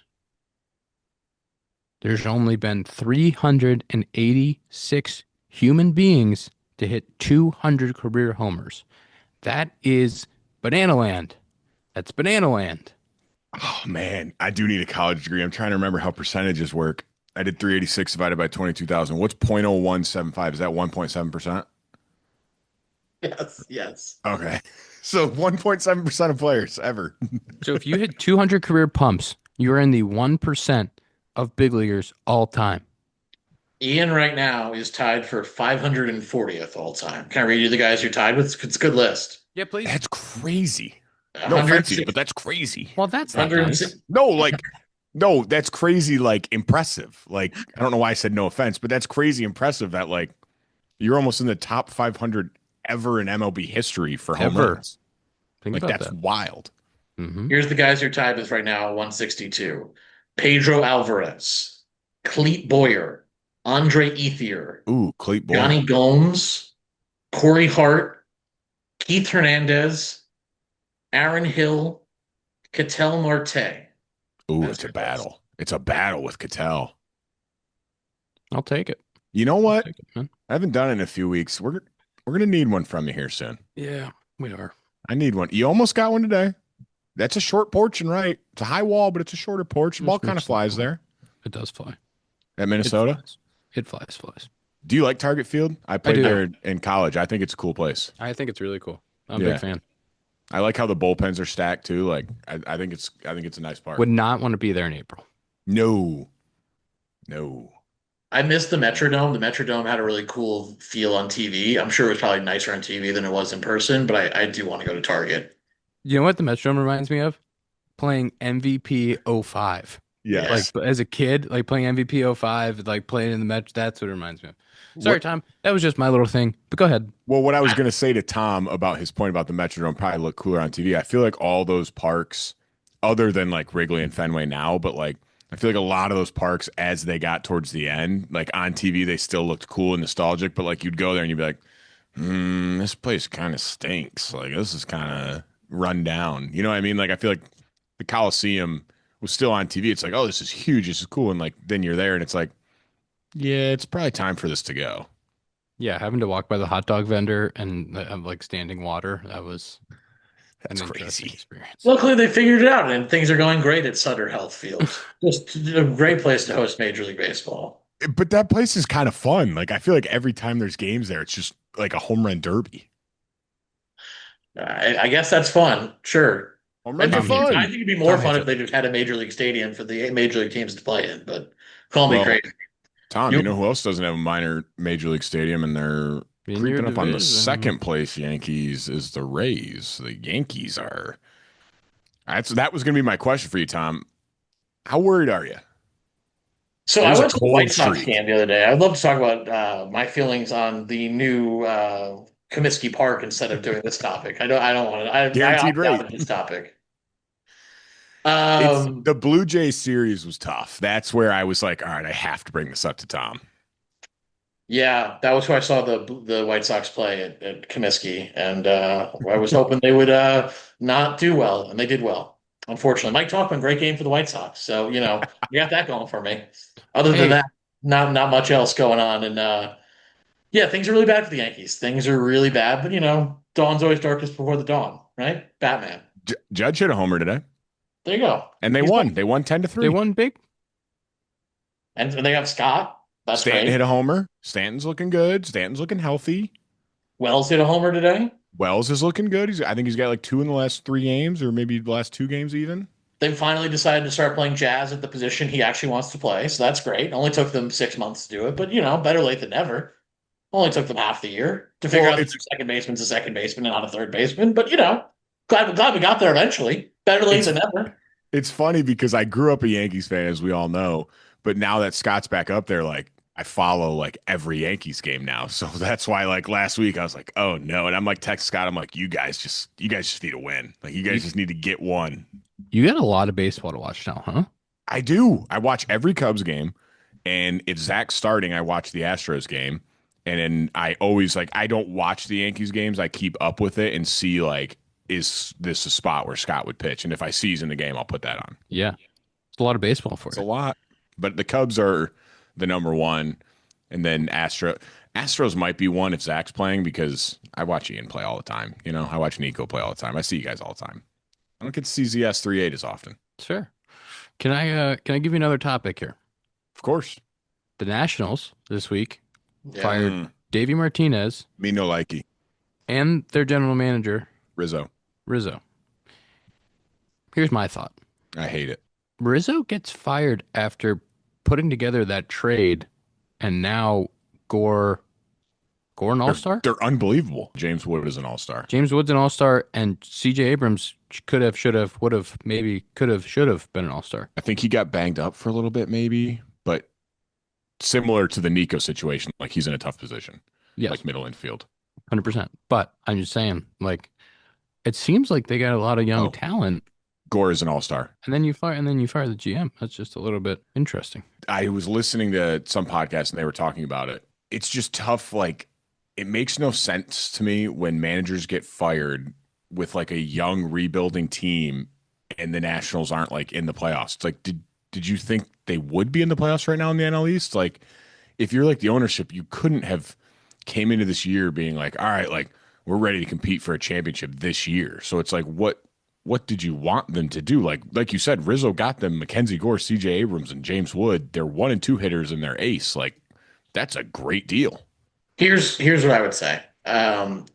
There's only been 386 human beings to hit 200 career homers. That is banana land. That's banana land. Oh man, I do need a college degree. I'm trying to remember how percentages work. I did 386 divided by 22,000. What's 0.0175? Is that 1.7%? Yes. Okay. So 1.7% of players ever. So if you hit 200 career pumps, you're in the 1% of big leaguers all time. Ian right now is tied for 540th all time. Can I read you the guys you're tied with? It's a good list. Yeah, please. That's crazy. No offense to you, but that's crazy. Well, that's not nice. No, that's crazy, like impressive. Like, I don't know why I said no offense, but that's crazy impressive that like you're almost in the top 500 ever in MLB history for home Ever. runs. Think Like about that's that. wild. Mhm. Here's the guys you're tied with right now at 162. Pedro Alvarez, Cleet Boyer, Andre Ethier, Ooh, Cleat Boy. Johnny Gomes, Corey Hart, Keith Hernandez, Aaron Hill, Ketel Marte. Ooh, That's it's a your battle. It's a battle with I'll take it. You know what? Take it, man. I haven't done it in a few weeks. We're gonna need one from you here soon. Yeah, we are. I need one. You almost got one today. That's a short porch and right. It's a high wall, but it's a shorter porch. The ball Just kind of mix them flies up. there It does fly. at It Minnesota. flies. It flies. Do you like Target Field? I I played do. there in college. I think it's a cool place. I think it's really cool. I'm a Yeah. big fan. I like how the bullpens are stacked too. Like I think it's a nice park. Would not want to be there in April. No. No. I missed the Metrodome. The Metrodome had a really cool feel on TV. I'm sure it was probably nicer on TV than it was in person, but I do want to go to Target. You know what the Metrodome reminds me of? Playing MVP 05. Yes. Like as a kid, like playing MVP 05, like playing in the Met. That's what it reminds me of. Sorry, What- Tom. That was just my little thing. But go ahead. Well, what I was going to say to Tom about his point about the Metrodome probably look cooler on TV. I feel like all those parks, other than like Wrigley and Fenway now, but like I feel like a lot of those parks, as they got towards the end, like on TV, they still looked cool and nostalgic. But like you'd go there and you'd be like, this place kind of stinks. Like this is kind of run down. You know what I mean? Like I feel like the Coliseum was still on TV. It's like, oh, this is huge. This is cool. And like then you're there and it's like, yeah, it's probably time for this to go. Yeah, having to walk by the hot dog vendor and like standing water, that was That's an interesting crazy. experience. Luckily, they figured it out, and things are going great at Sutter Health Field. Just a great place to host Major League Baseball. But that place is kind of fun. Like I feel like every time there's games there, it's just like a home run derby. I guess that's fun. Sure. Home runs are Tom hates fun. I think it'd be more Tom fun hates if they just had a Major League stadium for the Major League teams to play in, but call me Well, crazy. Tom, you know who else doesn't have a minor major league stadium and they're In your creeping up on the division. second place Yankees is the Rays. The Yankees are. That was going to be my question for you, Tom. How worried are you? So There's I a went to the cold White Sox streak. game the other day. I'd love to talk about my feelings on the new Comiskey Park instead of doing this topic. I don't want to. I Guaranteed opt out rate. of this topic. It's Um, the Blue Jays series was tough. That's where I was like, all right, I have to bring this up to Tom. yeah, that was who I saw the White Sox play at Comiskey, and I was hoping they would not do well, and they did well. Unfortunately, Mike Tauchman, great game for the White Sox. So you know, you got that going for me. Other than Hey, that, not much else going on, and yeah, things are really bad for the Yankees. Things are really bad, but you know, dawn's always darkest before the dawn, right? Batman. Judge hit a homer today, There you go. and they won. They won 10-3. they won big. And they have Scott. That's Stanton great. hit a homer. Stanton's looking good. Stanton's looking healthy. Wells hit a homer today. Wells is looking good. I think he's got like 2 in the last 3 games, or maybe the last 2 games even. They finally decided to start playing jazz at the position he actually wants to play, so that's great. Only took them 6 months to do it, but you know, better late than never. Only took them half the year to figure Well, out that it's their second baseman's a second baseman and not a third baseman. But you know, glad we got there eventually. Better late than never. it's funny because I grew up a Yankees fan, as we all know, but now that Scott's back up there, like I follow like every Yankees game now. So that's why like last week I was like, oh no. And I'm like text Scott, I'm like, you guys just need to win. Like you guys just need to get one. You got a lot of baseball to watch now, huh? I do. I watch every Cubs game, and if Zach's starting, I watch the Astros game. And then I always like I don't watch the Yankees games. I keep up with it and see like is this a spot where Scott would pitch? And if I see he's in the game, I'll put that on. Yeah. It's a lot of baseball for It's a you. lot. But the Cubs are the number one. And then Astros might be one if Zach's playing because I watch Ian play all the time. You know, I watch Nico play all the time. I see you guys all the time. I don't get to see ZS 38 as often. Sure. Can I give you another topic here? Of course. The Nationals this week Yeah. fired Davey Martinez Me no likey. and their general manager, Rizzo. Rizzo. Here's my thought. I hate it. Rizzo gets fired after putting together that trade, and now Gore an all-star? They're unbelievable. James Wood is an all-star. James Wood's an all-star, and C.J. Abrams could have, should have, would have, maybe could have, should have been an all-star. I think he got banged up for a little bit, maybe, but similar to the Nico situation, like he's in a tough position, Yes, like middle infield. 100%. But I'm just saying, like, it seems like they got a lot of young Oh. talent, Gore is an all-star. and then you fire the GM. That's just a little bit interesting. I was listening to some podcast and they were talking about it. It's just tough. Like, it makes no sense to me when managers get fired with like a young rebuilding team and the Nationals aren't like in the playoffs. It's like, did you think they would be in the playoffs right now in the NL East? Like, if you're like the ownership, you couldn't have came into this year being like, all right, like we're ready to compete for a championship this year. So it's like, what did you want them to do? Like you said, Rizzo got them Mackenzie Gore, CJ Abrams, and James Wood. They're 1 and 2 hitters and they're ace. Like that's a great deal. Here's what I would say.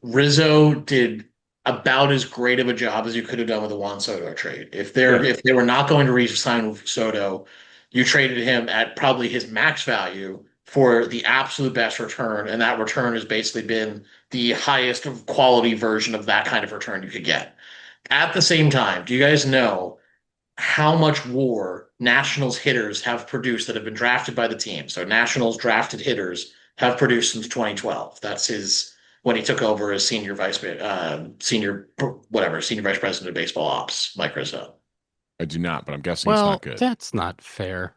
Rizzo did about as great of a job as you could have done with the Juan Soto trade. Yeah. If they were not going to re-sign with Soto, you traded him at probably his max value for the absolute best return, and that return has basically been the highest of quality version of that kind of return you could get. At the same time, do you guys know how much WAR Nationals hitters have produced that have been drafted by the team? So Nationals drafted hitters have produced since 2012. That's his when he took over as senior vice president of baseball ops, Mike Rizzo. I do not, but I'm guessing it's not Well, good. that's not fair.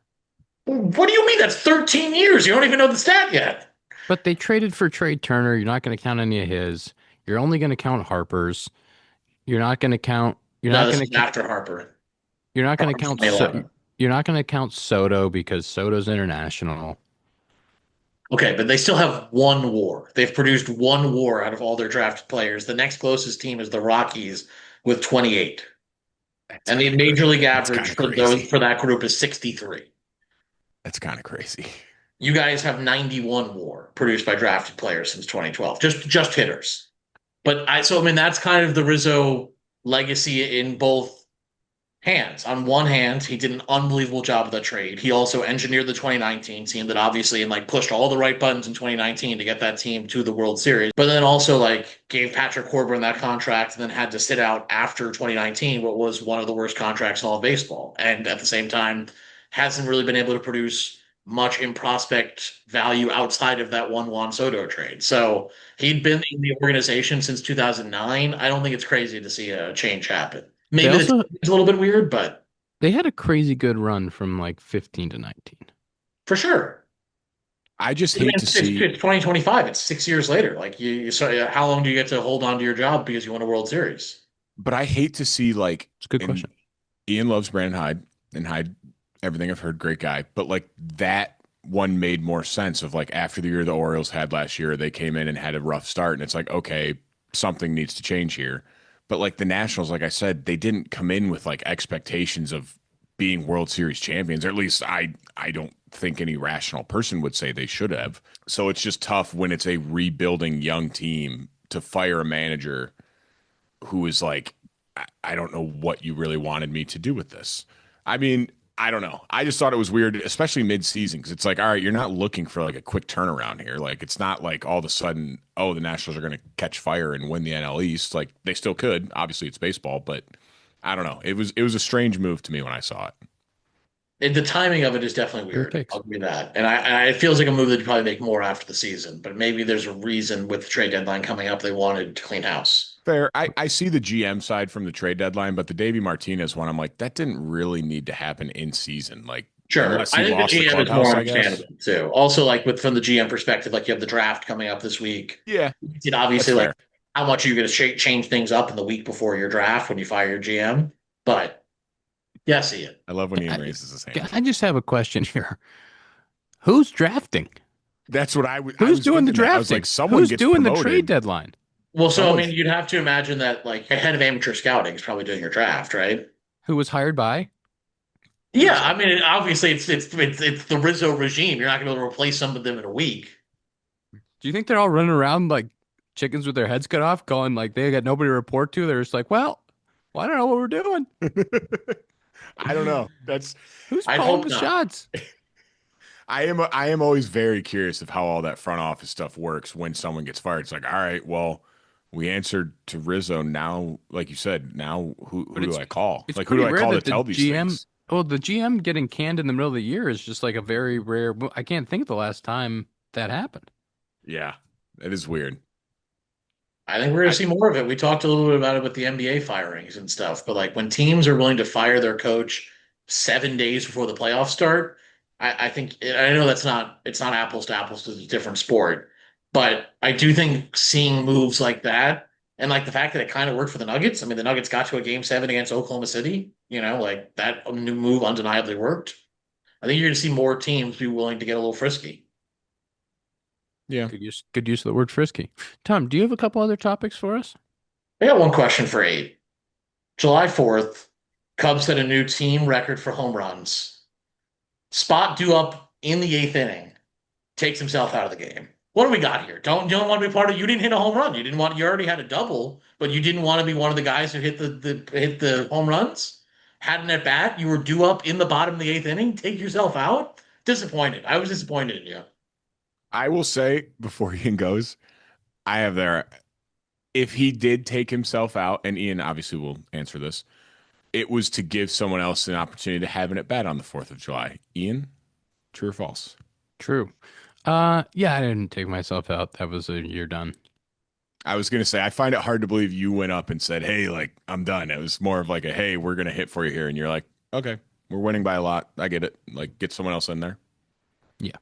What do you mean? That's 13 years. You don't even know the stat yet. But they traded for Trey Turner. You're not going to count any of his. You're only going to count Harper's. You're not going to count. You're No, not this going is to count. after Harper. You're not going to Harper's count. 2011. You're not going to count Soto because Soto's international. Okay, but they still have one WAR. They've produced one WAR out of all their drafted players. The next closest team is the Rockies with 28. That's And the kind of major crazy. league That's kind average of for those crazy. for that group is 63. That's kind of crazy. You guys have 91 WAR produced by drafted players since 2012. Just hitters. I mean that's kind of the Rizzo legacy in both hands. On one hand, he did an unbelievable job of the trade. He also engineered the 2019 team that obviously and like pushed all the right buttons in 2019 to get that team to the World Series. But then also like gave Patrick Corbin that contract and then had to sit out after 2019, what was one of the worst contracts in all of baseball. And at the same time, hasn't really been able to produce much in prospect value outside of that one Juan Soto trade. So he'd been in the organization since 2009. I don't think it's crazy to see a change happen. They Maybe the also team's a little bit weird, but they had a crazy good run from like 15 to 19. for sure. I just I mean, hate to see. it's 2025. It's 6 years later. Like so how long do you get to hold on to your job because you won a World Series? But I hate to see like, It's a good and question. Ian loves Brandon Hyde, and Hyde, everything I've heard, great guy. But like that one made more sense of like after the year the Orioles had last year, they came in and had a rough start, and it's like, okay, something needs to change here. But like the Nationals, like I said, they didn't come in with like expectations of being World Series champions, or at least I don't think any rational person would say they should have. So it's just tough when it's a rebuilding young team to fire a manager who is like, I don't know what you really wanted me to do with this. I mean, I don't know. I just thought it was weird, especially mid-season, because it's like, all right, you're not looking for like a quick turnaround here. Like, it's not like all of a sudden, oh, the Nationals are going to catch fire and win the NL East. Like, they still could. Obviously, it's baseball, but I don't know. It was a strange move to me when I saw it. The timing of it is definitely Fair weird. takes. I'll give you that. And it feels like a move that you probably make more after the season. But maybe there's a reason with the trade deadline coming up they wanted to clean house. Fair. I see the GM side from the trade deadline, but the Davey Martinez one, I'm like, that didn't really need to happen in season. Like, Sure. unless he I think the lost the GM is more clubhouse, I guess. understandable too. Also, like with from the GM perspective, like you have the draft coming up this week. Yeah, It that's obviously like fair. how much are you going to change things up in the week before your draft when you fire your GM? But yeah, I see it. I love when Ian I, raises his hand. I just have a question here. Who's drafting? That's what I Who's was doing the thinking that. I was like, drafting? someone Who's gets doing the trade promoted. deadline? Well, so I Someone's mean, you'd have to imagine that like a head of amateur scouting is probably doing your draft, right? Who was hired by? Yeah, Rizzo. I mean, obviously it's the Rizzo regime. You're not going to be able to replace some of them in a week. Do you think they're all running around like chickens with their heads cut off, going like they got nobody to report to? They're just like, well, I don't know what we're doing. I don't know. That's Who's I'd calling hope the not. shots? I am always very curious of how all that front office stuff works when someone gets fired. It's like, all right, well, we answered to Rizzo. Now, like you said, now who But do I call? it's Like, who pretty do I rare call to that the tell these GM. things? Oh, the GM getting canned in the middle of the year is just like a very rare. I can't think of the last time that happened. Yeah, it is weird. I think we're going to I see more of it. We talked a little bit about it with the NBA firings and stuff, but like when teams are willing to fire their coach 7 days before the playoffs start, I think I know it's not apples to apples because it's a different sport, but I do think seeing moves like that and like the fact that it kind of worked for the Nuggets. I mean, the Nuggets got to a game 7 against Oklahoma City. Like that new move undeniably worked. I think you're going to see more teams be willing to get a little frisky. Yeah. Good use of the word frisky. Tom, do you have a couple other topics for us? I got one question for eight. July 4th, Cubs set a new team record for home runs. Spot due up in the eighth inning, takes himself out of the game. What do we got here? Don't want to be part of. You didn't hit a home run. You didn't want. You already had a double, but you didn't want to be one of the guys who hit the home runs. Had an at bat. You were due up in the bottom of the eighth inning. Take yourself out. Disappointed. I was disappointed in you. I will say before Ian goes, I have there. If he did take himself out, and Ian obviously will answer this, it was to give someone else an opportunity to have an at bat on the 4th of July. Ian, true or false? True. Yeah, I didn't take myself out. That was a year done. I was going to say, I find it hard to believe you went up and said, hey, like, I'm done. It was more of like a, hey, we're going to hit for you here. And you're like, okay, we're winning by a lot. I get it. Like, get someone else in there. Yeah.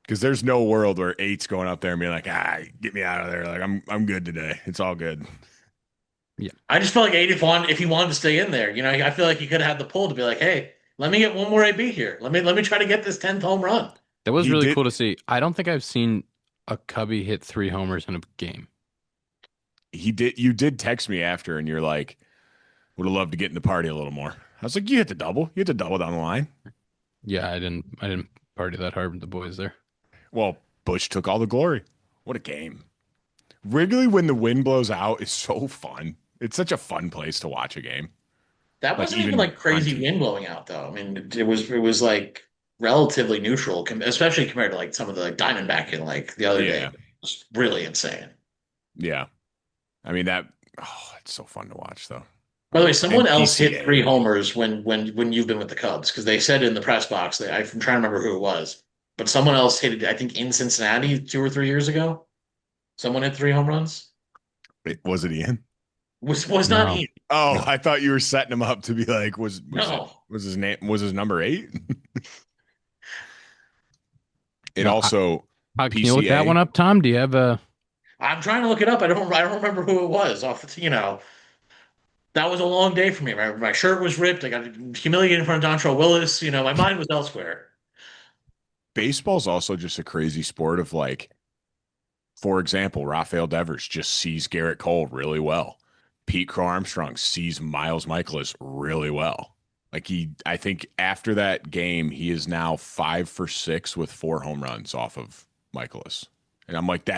Because there's no world where eight's going up there and being like, get me out of there. Like, I'm good today. It's all good. Yeah. I just feel like eight if he wanted to stay in there. I feel like he could have had the pull to be like, hey, let me get one more AB here. Let me try to get this 10th home run. That was He really did. cool to see. I don't think I've seen a Cubby hit 3 homers in a game. He did. You did text me after, and you're like, would have loved to get in the party a little more. I was like, you hit the double. You hit the double down the line. Yeah, I didn't party that hard with the boys there. Well, Bush took all the glory. What a game. Wrigley, when the wind blows out, is so fun. It's such a fun place to watch a game. That Like, wasn't even even like on crazy TV. wind blowing out though. I mean, it was like relatively neutral, especially compared to like some of the like Diamondback in like the other day. Yeah. It was really insane. Yeah. I mean, it's so fun to watch, though. By the way, And someone else hit three PCA. homers when you've been with the Cubs because they said in the press box that I'm trying to remember who it was, but someone else hit it. I think in Cincinnati 2 or 3 years ago, someone hit 3 home runs. Was it Ian? Was not No, Ian. Oh, no. I thought you were setting him up to be like, No. was his name, was his number 8? It No, also, can you look that one PCA. up, Tom? Do you have a I'm trying to look it up. I don't remember who it was off that was a long day for me. My shirt was ripped. I got humiliated in front of Dontrell Willis. My mind was elsewhere. Baseball's also just a crazy sport of like, for example, Rafael Devers just sees Garrett Cole really well. Pete Crow Armstrong sees Miles Michaelis really well. Like I think after that game, he is now 5 for 6 with 4 home runs off of Michaelis. And I'm like,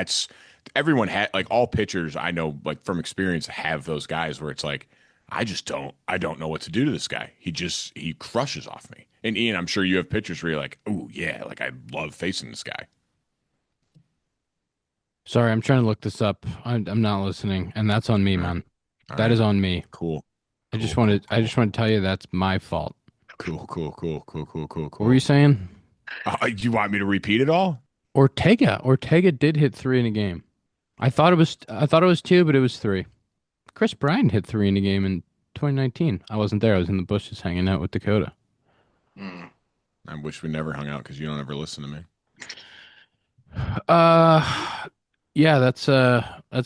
everyone had like all pitchers I know, like from experience, have those guys where it's like, I don't know what to do to this guy. He crushes off me. And Ian, I'm sure you have pitchers where you're like, oh yeah, like I love facing this guy. Sorry, I'm trying to look this up. I'm not listening, and that's on me, All right. man. All That right. is on me. Cool. I just Cool, wanted cool, I cool. just want to tell you that's my fault. Cool, cool, cool, cool, cool, cool, What were you cool. saying? You want me to repeat it all? Ortega did hit 3 in a game. I thought it was 2, but it was 3. Chris Bryant hit 3 in a game in 2019. I wasn't there. I was in the bushes hanging out with Dakota. Hmm. I wish we never hung out because you don't ever listen to me. Uh, yeah, that's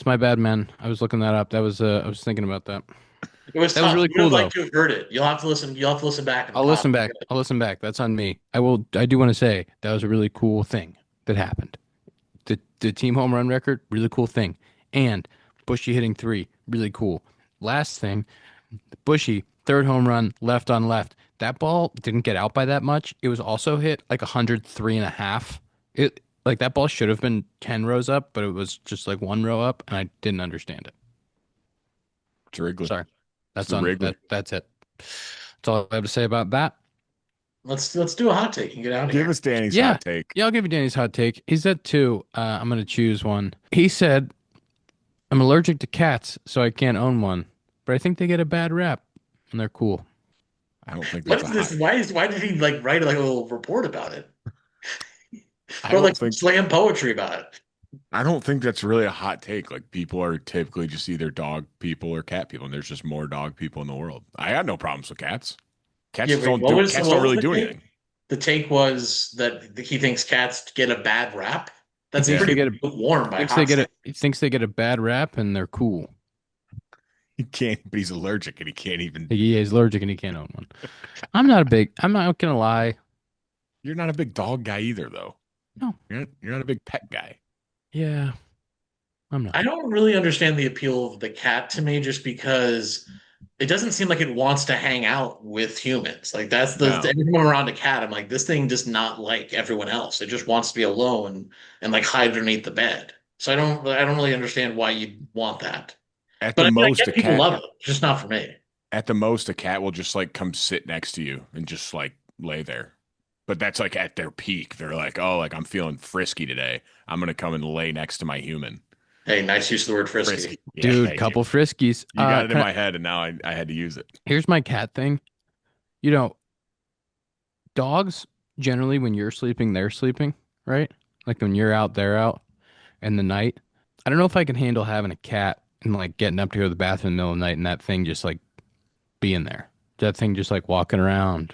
my bad, man. I was looking that up. I was thinking about that. It was That was tough. really You would cool have liked though. to have heard it. You'll have to listen. You'll have to listen back and I'll pause. listen back. I'll listen back. That's on me. I do want to say that was a really cool thing that happened. The team home run record, really cool thing. And Bushy hitting 3, really cool. Last thing, Bushy, third home run, left on left. That ball didn't get out by that much. It was also hit like 103.5. It like that ball should have been 10 rows up, but it was just like 1 row up, and I didn't understand it. It's Wrigley. Sorry. It's That's the on Wrigley. that's it. That's all I have to say about that. Let's do a hot take and get out of Give here. us Danny's Yeah. hot take. Yeah, I'll give you Danny's hot take. He said 2. I'm gonna choose one. He said, I'm allergic to cats, so I can't own one. But I think they get a bad rap, and they're cool. I don't think What that's is a this? hot. Why did he like write like a little report about it? I Or like don't think slam poetry about it? I don't think that's really a hot take. Like people are typically just either dog people or cat people, and there's just more dog people in the world. I got no problems with cats. Yeah, wait, what was Cats what don't was really the do take? anything. The take was that he thinks cats get a bad rap. He That's thinks Yeah. they pretty get a warm by thinks they hot get a standards. he thinks they get a bad rap, and they're cool. He can't, but he's allergic and he can't even. He is allergic and he can't own one. I'm not gonna lie. You're not a big dog guy either, though. No. You're not a big pet guy. Yeah, I'm I not. don't really understand the appeal of the cat to me just because it doesn't seem like it wants to hang out with humans. Like that's the No. every time I'm around a cat, I'm like, this thing does not like everyone else. It just wants to be alone and like hide underneath the bed. So I don't really understand why you'd want that. At But the I mean, I most, get people love it, it's just not for me. a cat will just like come sit next to you and just like lay there. But that's like at their peak. They're like, oh, like I'm feeling frisky today. I'm gonna come and lay next to my human. Hey, nice use of the word frisky. Frisky. Yeah, Dude, thank you. couple friskies. You got it in my head, and now I had to use it. Here's my cat thing. You know, dogs generally when you're sleeping, they're sleeping, right? Like when you're out, they're out in the night. I don't know if I can handle having a cat and like getting up to go to the bathroom in the middle of the night and that thing just like being there. That thing just like walking around,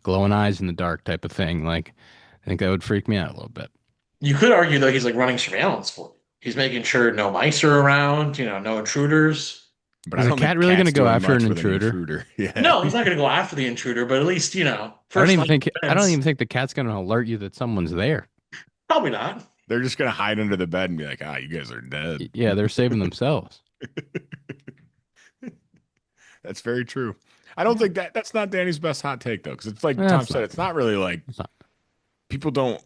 glowing eyes in the dark type of thing. Like, I think that would freak me out a little bit. You could argue though he's like running surveillance for you. He's making sure no mice are around, no intruders. But I Is a don't cat think really going to cat's go doing after an much with an intruder? intruder. Yeah. No, he's not going to go after the intruder, but at least, I don't first even line of think I don't defense. even think the cat's going to alert you that someone's there. Probably not. They're just gonna hide under the bed and be like, ah, you guys are dead. Yeah, they're saving themselves. That's very true. I don't think that's not Danny's best hot take though, because it's like Tom That's said, not. it's not really like It's not. people don't.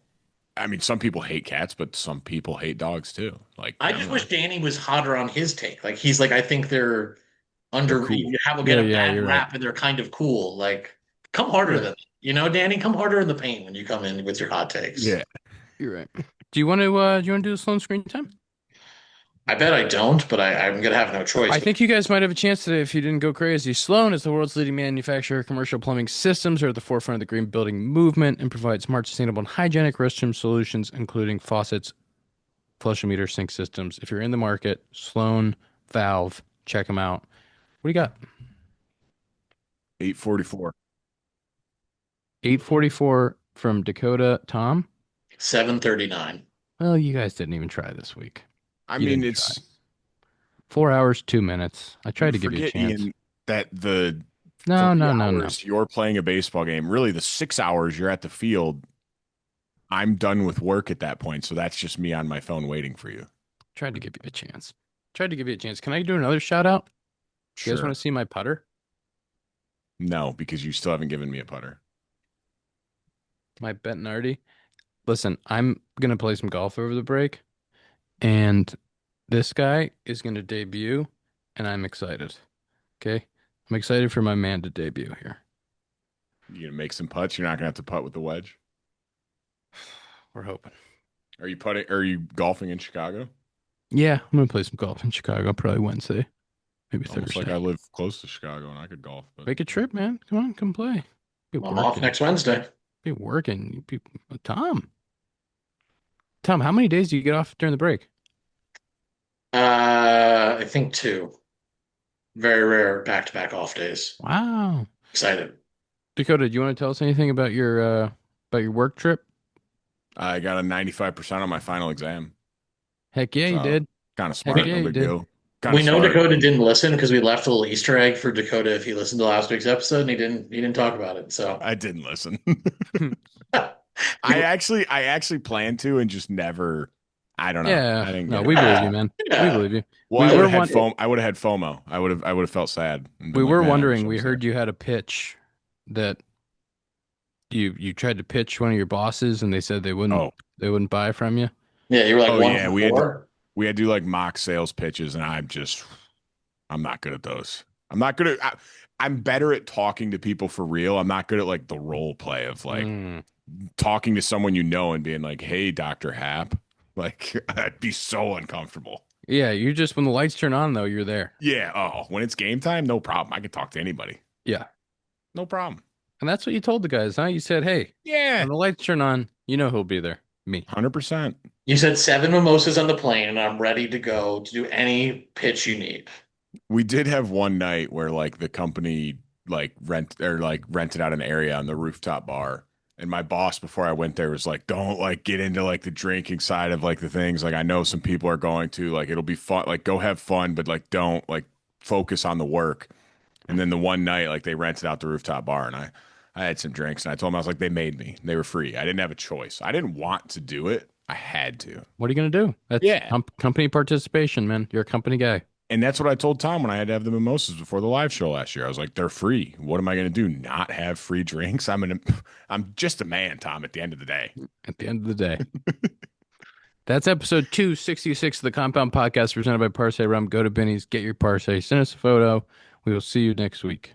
I mean, some people hate cats, but some people hate dogs too. Like, I I don't just know. wish Danny was hotter on his take. Like he's like, I think they're They're you cool. have a get Yeah, a yeah, bad you're right. rap and they're kind of cool. Like, come harder You're than right. that. Danny, come harder in the paint when you come in with your hot takes. Yeah. You're right. Do you want to do the Sloan screen time? I bet I don't, but I'm gonna have no choice. I But think you guys might have a chance today if you didn't go crazy. Sloan is the world's leading manufacturer of commercial plumbing systems. Are at the forefront of the green building movement and provide smart, sustainable, and hygienic restroom solutions, including faucets, flush meter, sink systems. If you're in the market, Sloan Valve, check them out. What do you got? 844. 844 from Dakota Tom. 7:39. Well, you guys didn't even try this week. I You mean, didn't try. it's 4 hours, 2 minutes. I tried you to give you a forget, chance. Ian, that the No, 3 no, no, no. hours you're playing a baseball game, really the 6 hours you're at the field, I'm done with work at that point. So that's just me on my phone waiting for you. Tried to give you a chance. Tried to give you a chance. Can I do another shout out? You guys want Sure. to see my putter? No, because you still haven't given me a putter. My Bettinardi? Listen, I'm gonna play some golf over the break, and this guy is gonna debut, and I'm excited. Okay? I'm excited for my man to debut here. You gonna make some putts? You're not gonna have to putt with the wedge. We're hoping. Are you putting? Are you golfing in Chicago? Yeah, I'm gonna play some golf in Chicago, probably Wednesday, maybe Almost like Thursday. I live close to Chicago and I could golf, but Make a trip, man. Come on, come play. Be I'm off working. next Wednesday. Be working. Be... Tom. Tom, how many days do you get off during the break? I think two. Very rare back-to-back off days. Wow. Excited. Dakota, do you want to tell us anything about your work trip? I got a 95% on my final exam. Heck yeah, you So did. kind of Heck smart, yeah, no you big did. deal. Kind We of know smart. Dakota didn't listen because we left a little Easter egg for Dakota if he listened to last week's episode and he didn't talk about it. So I didn't listen. You- I actually planned to and just never. I don't know. Yeah. I didn't No, get we it. believe you, man. We yeah. believe you. Well, We I would were have had one FOMO. I would have had FOMO. I would have felt sad. And been we like, were man, I wish wondering, I we was heard there. you had a pitch that you tried to pitch one of your bosses and they said Oh, they wouldn't buy from you. Yeah, you were like oh one yeah. for four. We had to do like mock sales pitches, and I'm not good at those. I'm not good at. I'm better at talking to people for real. I'm not good at like the role play of like Mm. talking to someone you know and being like, "Hey, Dr. Happ." Like I'd be so uncomfortable. Yeah, you just when the lights turn on though, you're there. Yeah. Oh, when it's game time, no problem. I can talk to anybody. Yeah. No problem. And that's what you told the guys, huh? You said, "Hey, Yeah. when the lights turn on, you know who'll be there. Me." 100%. You said 7 mimosas on the plane, and I'm ready to go to do any pitch you need. We did have one night where like the company rented out an area on the rooftop bar. And my boss before I went there was like, don't like get into like the drinking side of like the things. Like I know some people are going to like it'll be fun, like go have fun, but like don't like focus on the work. And then the one night like they rented out the rooftop bar and I I had some drinks, and I told them, I was like, they made me. They were free. I didn't have a choice. I didn't want to do it. I had to. What are you gonna do? That's Yeah. company participation, man. You're a company guy. And that's what I told Tom when I had to have the mimosas before the live show last year. I was like, they're free. What am I going to do? Not have free drinks? I'm just a man, Tom, at the end of the day. At the end of the day. That's episode 266 of the Compound Podcast presented by Parse Rum. Go to Benny's, get your Parse, send us a photo. We will see you next week.